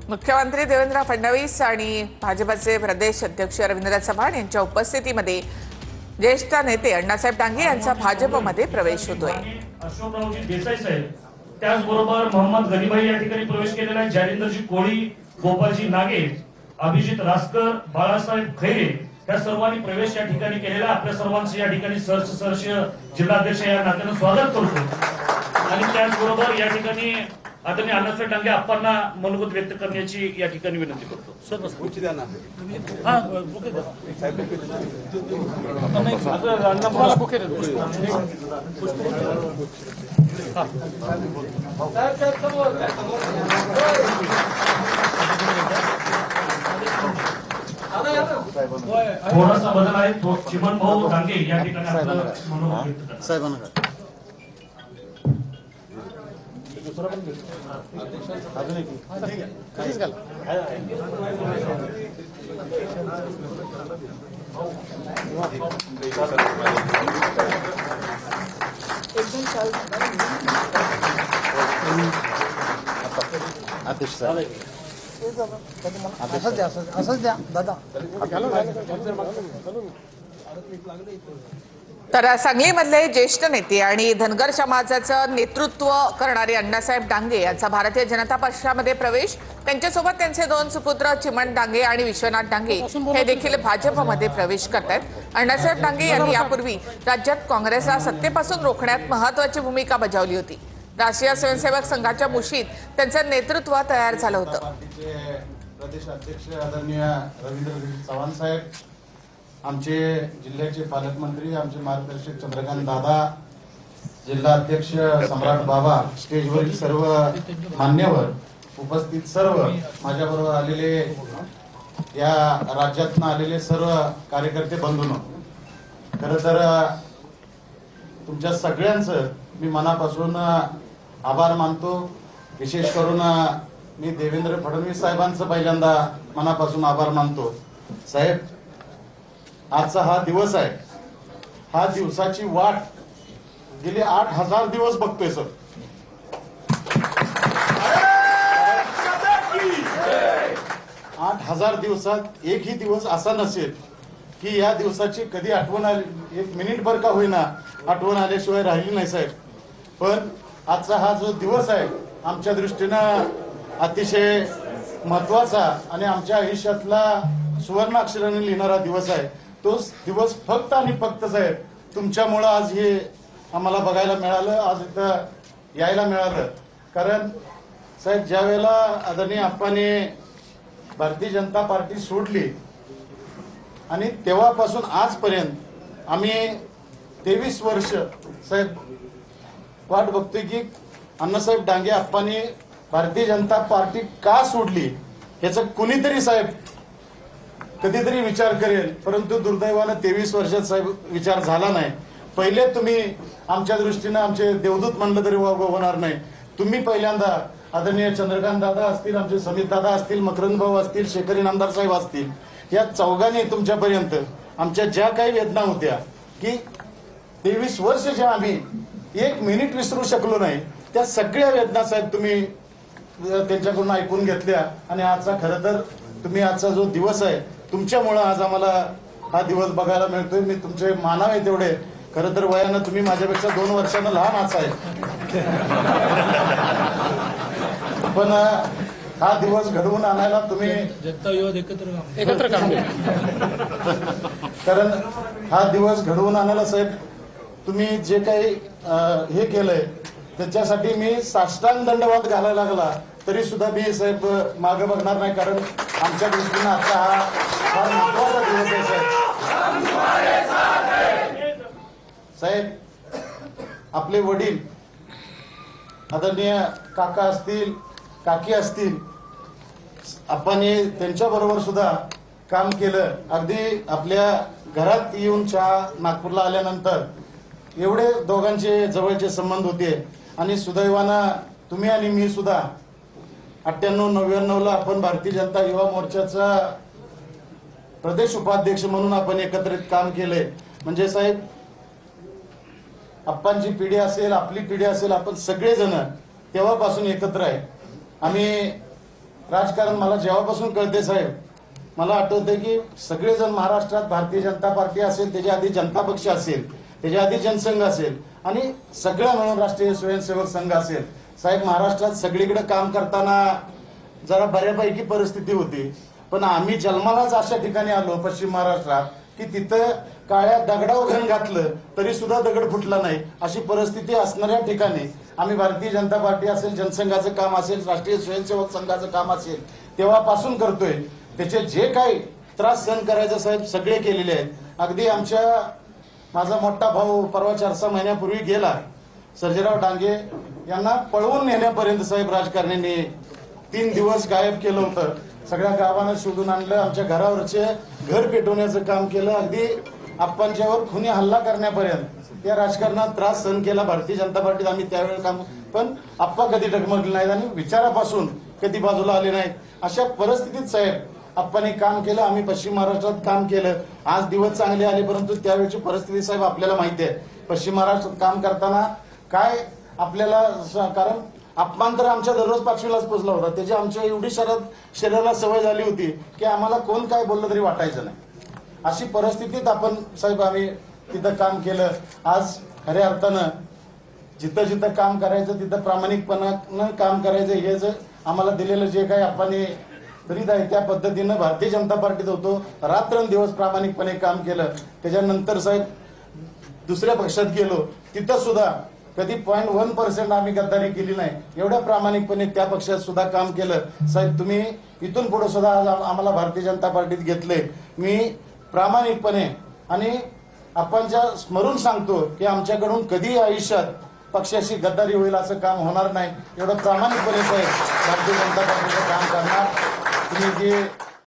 मुख्यमंत्री देवेंद्र फडणवीस आणि भाजपचे प्रदेश अध्यक्ष रवींद्र चव्हाण यांच्या उपस्थितीमध्ये ज्येष्ठ नेते अण्णासाहेब डांगे यांचा भाजपमध्ये प्रवेश होतोय। अशोकरावजी देसाई साहेब, त्याचबरोबर मोहम्मद गनीभाई या ठिकाणी प्रवेश केलेला आहे। जारिंदरजी कोळी, गोपालजी नागे, अभिजित रासकर, बाळासाहेब खैरे या सर्वांनी प्रवेश या ठिकाणी केलेला। आपल्या सर्वांचे या ठिकाणी सहर्ष जिल्हाध्यक्ष या नात्याने स्वागत करतो। आणि त्याचबरोबर या ठिकाणी आदरणीय अण्णासाहेब डांगे आप्पांना मनोगत व्यक्त करण्याची या ठिकाणी विनंती करतो। सर बस पुढची द्या ना। हां बुके द्या साहेब, नाही अण्णा बुके द्या। थोडासा बदल आहे। चिमण भाऊ डांगे या ठिकाणी आपलं मनोगत व्यक्त करतात। साहेबांना अजून एक कधीच घाल अध्यक्ष असंच द्या दादा। तर सांगलीमधले ज्येष्ठ नेते आणि धनगर समाजाचं नेतृत्व करणारे अण्णासाहेब डांगे यांचा भारतीय जनता पक्षामध्ये प्रवेश। त्यांच्यासोबत त्यांचे दोन सुपुत्र चिमण डांगे आणि विश्वनाथ डांगे हे देखील भाजपमध्ये प्रवेश करतात। अण्णासाहेब डांगे यांनी यापूर्वी राज्यात काँग्रेसला सत्तेपासून रोखण्यात महत्त्वाची भूमिका बजावली होती। राष्ट्रीय स्वयंसेवक संघाच्या मुशीत त्यांचं नेतृत्व तयार झालं होतं। प्रदेश अध्यक्ष आदरणीय रवींद्र चव्हाण साहेब, आमचे जिल्ह्याचे पालकमंत्री, आमचे मार्गदर्शक चंद्रकांत दादा, जिल्हा अध्यक्ष सम्राट बाबा, स्टेजवरील सर्व मान्यवर, उपस्थित सर्व माझ्याबरोबर आलेले या राज्यातून आलेले सर्व कार्यकर्ते बंधूंनो, खरं तर तुमच्या सगळ्यांचं मी मनापासून आभार मानतो। विशेष करून मी देवेंद्र फडणवीस साहेबांचं पहिल्यांदा मनापासून आभार मानतो। साहेब, आजचा हा दिवस आहे, हा दिवसाची वाट गेले 8000 दिवस बघतोय सर। 8000 दिवसात एकही दिवस असा नसेल की या दिवसाची कधी आठवण आली, एक मिनिट भर का होईना आठवण आल्याशिवाय राहिली नाही साहेब। पण आजचा हा जो दिवस आहे आमच्या दृष्टीनं अतिशय महत्वाचा आणि आमच्या आयुष्यातला सुवर्ण अक्षराने लिहिणारा दिवस आहे। तो दिवस फक्त आणि फक्त साहेब तुमच्यामुळे आज हे आम्हाला बघायला मिळालं, आज इथं यायला मिळालं। कारण साहेब, ज्या वेळेला आदरणीय आप्पाने भारतीय जनता पार्टी सोडली आणि तेव्हापासून आजपर्यंत आम्ही 23 वर्ष साहेब वाट बघतोय की अण्णासाहेब डांगे आप्पाने भारतीय जनता पार्टी का सोडली याचं कुणीतरी साहेब कधीतरी विचार करेल। परंतु दुर्दैवानं 23 वर्षात साहेब विचार झाला नाही। पहिले तुम्ही आमच्या दृष्टीनं आमचे देवदूत म्हणलं तरी होणार नाही। तुम्ही पहिल्यांदा आदरणीय चंद्रकांत दादा असतील, आमचे समित दादा असतील, मकरंद भाऊ असतील, शेखर इनामदार साहेब असतील, या चौघांनी तुमच्यापर्यंत आमच्या ज्या काही वेदना होत्या की 23 वर्ष ज्या आम्ही एक मिनिट विसरू शकलो नाही, त्या सगळ्या वेदना साहेब तुम्ही त्यांच्याकडून ऐकून घेतल्या। आणि आजचा खरं तर तुम्ही आजचा जो दिवस आहे तुमच्यामुळे आज आम्हाला हा दिवस बघायला मिळतोय। मी तुमचे मानावे तेवढे, खरं तर वयानं तुम्ही माझ्यापेक्षा 2 वर्षांना लहान आहात साहेब, पण हा दिवस घडवून आणायला तुम्ही एकत्र काम केलं। कारण हा दिवस घडवून आणायला साहेब तुम्ही जे काही हे केलंय त्याच्यासाठी मी साष्टांग दंडवत घालायला लागला तरी सुद्धा मी साहेब मागे बघणार नाही। कारण आमच्या दृष्टीनं आजचा हा फार महत्वाचा दिवस आहे साहेब। आपले वडील आदरणीय काका असतील, काकी असतील, आपण त्यांच्या बरोबर सुद्धा काम केलं। अगदी आपल्या घरात येऊन चहा नागपूरला आल्यानंतर एवढे दोघांचे जवळचे संबंध होते। आणि सुदैवानं तुम्ही आणि मी सुद्धा 98-99 आपण भारतीय जनता युवा मोर्चाचा प्रदेश उपाध्यक्ष म्हणून आपण एकत्रित काम केलंय। म्हणजे साहेब आप्पांची पिढी असेल, आपली पिढी असेल, आपण सगळेजण तेव्हापासून एकत्र आहे। आम्ही राजकारण मला जेव्हापासून कळते साहेब, मला आठवतंय की सगळेजण महाराष्ट्रात भारतीय जनता पार्टी असेल, त्याच्या आधी जनता पक्ष असेल, त्याच्या आधी जनसंघ असेल आणि सगळं मिळून राष्ट्रीय स्वयंसेवक संघ असेल. साहेब, महाराष्ट्रात सगळीकडे काम करताना जरा बऱ्यापैकी परिस्थिती होती, पण आम्ही जन्मालाच अशा ठिकाणी आलो पश्चिम महाराष्ट्रात की तिथं काळ्या दगडावर घण घातलं तरी सुद्धा दगड फुटला नाही अशी परिस्थिती असणाऱ्या ठिकाणी आम्ही भारतीय जनता पार्टी असेल, जनसंघाचं काम असेल, राष्ट्रीय स्वयंसेवक संघाचं काम असेल तेव्हापासून करतोय. त्याचे जे काही त्रास सहन करायचे साहेब सगळे केलेले आहेत. अगदी माझा मोठा भाऊ परवा 4-6 महिन्यापूर्वी गेला, सर्जेराव डांगे यांना पळवून नेण्यापर्यंत साहेब राजकारण्यांनी 3 दिवस गायब केलं होतं. सगळ्या गावानं शोधून आणलं, आमच्या घरावरचे घर पेटवण्याचं काम केलं, अगदी आप्पांच्यावर खुनी हल्ला करण्यापर्यंत त्या राजकारणात त्रास सहन केला भारतीय जनता पार्टीत आम्ही त्यावेळेला काम. पण आप्पा कधी डगमगले नाहीत आणि विचारापासून कधी बाजूला आले नाहीत. अशा परिस्थितीत साहेब आप्पांनी काम केलं, आम्ही पश्चिम महाराष्ट्रात काम केलं. आज दिवस चांगले आले, परंतु त्यावेळची परिस्थिती साहेब आपल्याला माहिती आहे. पश्चिम महाराष्ट्रात काम करताना काय आपल्याला कारण अपमान तर आमच्या दररोज 5वीलाच पोचला होता. त्याची आमच्या एवढी शरीराला सवय झाली होती की आम्हाला कोण काय बोललं तरी वाटायचं नाही. अशी परिस्थितीत आपण साहेब आम्ही तिथं काम केलं. आज खऱ्या अर्थानं जिथं जिथं काम करायचं तिथं प्रामाणिकपणानं काम करायचं हे जे आम्हाला दिलेलं जे काही आपण करीत आहे त्या पद्धतीनं भारतीय जनता पार्टीत होतो. रात्रंदिवस प्रामाणिकपणे काम केलं. त्याच्यानंतर साहेब दुसऱ्या पक्षात गेलो, तिथं सुद्धा कधी 0.1% आम्ही गद्दारी केली नाही. एवढ्या प्रामाणिकपणे त्या पक्षात सुद्धा काम केलं. साहेब, तुम्ही इथून पुढे सुद्धा आज आम्हाला भारतीय जनता पार्टीत घेतले. मी प्रामाणिकपणे आणि आपणच्या स्मरून सांगतो की आमच्याकडून कधी आयुष्यात पक्षाशी गद्दारी होईल असं काम होणार नाही. एवढं प्रामाणिकपणे साहेब भारतीय जनता पार्टीचं काम करणार. तुम्ही जे